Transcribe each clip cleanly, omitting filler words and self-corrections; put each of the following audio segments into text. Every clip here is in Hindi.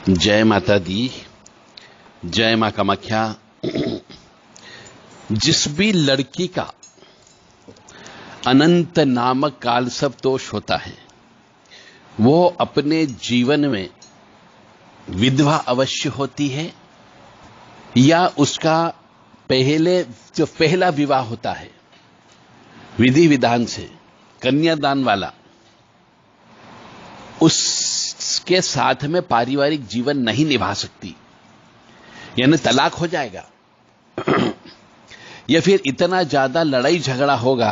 जय माता दी, जय मां कामाख्या। जिस भी लड़की का अनंत नामक कालसर्प दोष होता है वो अपने जीवन में विधवा अवश्य होती है, या उसका पहला विवाह होता है विधि विधान से कन्यादान वाला, उसके साथ में पारिवारिक जीवन नहीं निभा सकती, यानी तलाक हो जाएगा या फिर इतना ज्यादा लड़ाई झगड़ा होगा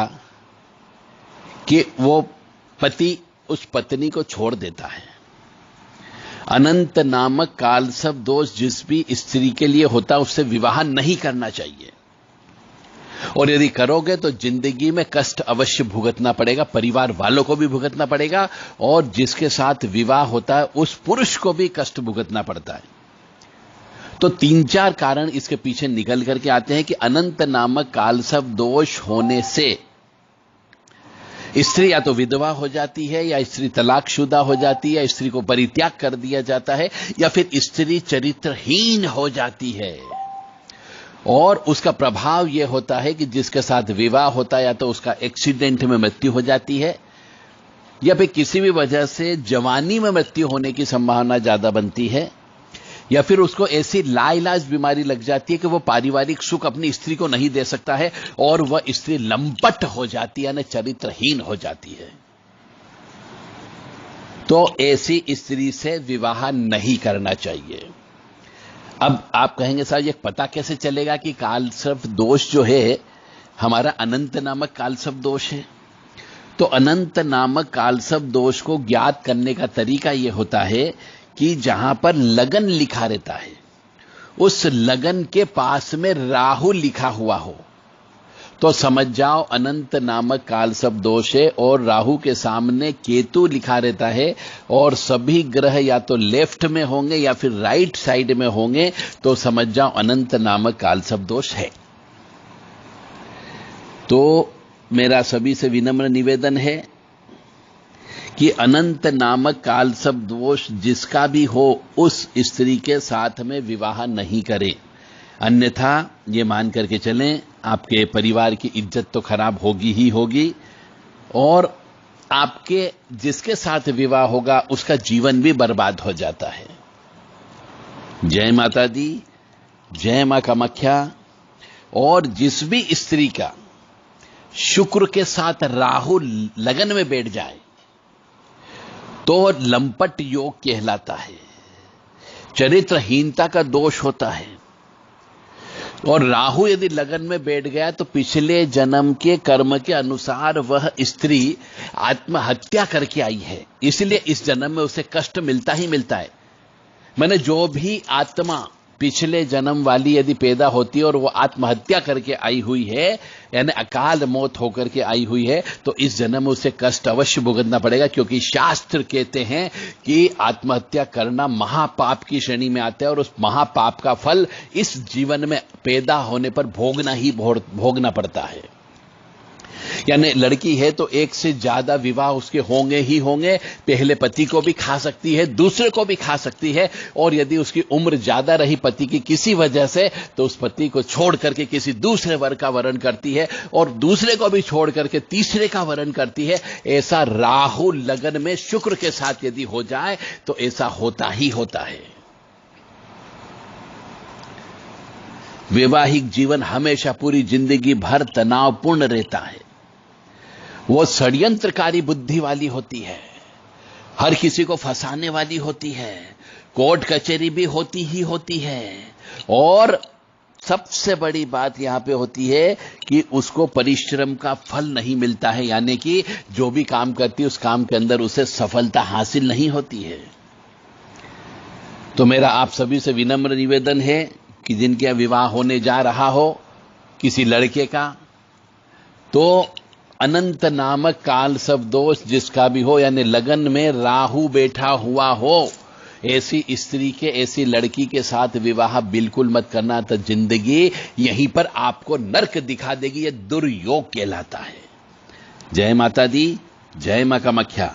कि वो पति उस पत्नी को छोड़ देता है। अनंत नामक कालसर्प दोष जिस भी स्त्री के लिए होता है उससे विवाह नहीं करना चाहिए, और यदि करोगे तो जिंदगी में कष्ट अवश्य भुगतना पड़ेगा, परिवार वालों को भी भुगतना पड़ेगा और जिसके साथ विवाह होता है उस पुरुष को भी कष्ट भुगतना पड़ता है। तो 3-4 कारण इसके पीछे निकल करके आते हैं कि अनंत नामक कालसर्प दोष होने से स्त्री या तो विधवा हो जाती है, या स्त्री तलाकशुदा हो जाती है, या स्त्री को परित्याग कर दिया जाता है, या फिर स्त्री चरित्रहीन हो जाती है। और उसका प्रभाव यह होता है कि जिसके साथ विवाह होता है या तो उसका एक्सीडेंट में मृत्यु हो जाती है, या फिर किसी भी वजह से जवानी में मृत्यु होने की संभावना ज्यादा बनती है, या फिर उसको ऐसी लाइलाज बीमारी लग जाती है कि वो पारिवारिक सुख अपनी स्त्री को नहीं दे सकता है और वह स्त्री लंपट हो जाती है, यानी चरित्रहीन हो जाती है। तो ऐसी स्त्री से विवाह नहीं करना चाहिए। अब आप कहेंगे साहब ये पता कैसे चलेगा कि कालसर्प दोष जो है हमारा अनंत नामक कालसर्प दोष है? तो अनंत नामक कालसर्प दोष को ज्ञात करने का तरीका यह होता है कि जहां पर लगन लिखा रहता है उस लगन के पास में राहु लिखा हुआ हो तो समझ जाओ अनंत नामक कालसर्प दोष है, और राहु के सामने केतु लिखा रहता है और सभी ग्रह या तो लेफ्ट में होंगे या फिर राइट साइड में होंगे तो समझ जाओ अनंत नामक कालसर्प दोष है। तो मेरा सभी से विनम्र निवेदन है कि अनंत नामक कालसर्प दोष जिसका भी हो उस स्त्री के साथ में विवाह नहीं करें, अन्यथा ये मान करके चलें आपके परिवार की इज्जत तो खराब होगी ही होगी, और आपके जिसके साथ विवाह होगा उसका जीवन भी बर्बाद हो जाता है। जय माता दी, जय मां कामाख्या। और जिस भी स्त्री का शुक्र के साथ राहु लगन में बैठ जाए तो लंपट योग कहलाता है, चरित्रहीनता का दोष होता है। और राहु यदि लगन में बैठ गया तो पिछले जन्म के कर्म के अनुसार वह स्त्री आत्महत्या करके आई है, इसलिए इस जन्म में उसे कष्ट मिलता ही मिलता है। मैंने जो भी आत्मा पिछले जन्म वाली यदि पैदा होती है और वो आत्महत्या करके आई हुई है, यानी अकाल मौत होकर के आई हुई है, तो इस जन्म में उसे कष्ट अवश्य भुगतना पड़ेगा, क्योंकि शास्त्र कहते हैं कि आत्महत्या करना महापाप की श्रेणी में आता है और उस महापाप का फल इस जीवन में पैदा होने पर भोगना पड़ता है। यानी लड़की है तो एक से ज्यादा विवाह उसके होंगे ही होंगे, पहले पति को भी खा सकती है, दूसरे को भी खा सकती है, और यदि उसकी उम्र ज्यादा रही पति की किसी वजह से तो उस पति को छोड़ करके किसी दूसरे वर का वरण करती है, और दूसरे को भी छोड़ करके तीसरे का वरण करती है। ऐसा राहु लगन में शुक्र के साथ यदि हो जाए तो ऐसा होता ही होता है। वैवाहिक जीवन हमेशा पूरी जिंदगी भर तनावपूर्ण रहता है, वो षड्यंत्रकारी बुद्धि वाली होती है, हर किसी को फंसाने वाली होती है, कोर्ट कचहरी भी होती ही होती है, और सबसे बड़ी बात यहां पे होती है कि उसको परिश्रम का फल नहीं मिलता है, यानी कि जो भी काम करती है उस काम के अंदर उसे सफलता हासिल नहीं होती है। तो मेरा आप सभी से विनम्र निवेदन है कि जिनके विवाह होने जा रहा हो किसी लड़के का, तो अनंत नामक कालसर्प दोष जिसका भी हो, यानी लगन में राहु बैठा हुआ हो, ऐसी स्त्री के ऐसी लड़की के साथ विवाह बिल्कुल मत करना, तो जिंदगी यहीं पर आपको नर्क दिखा देगी। यह दुर्योग कहलाता है। जय माता दी, जय मां कामाख्या।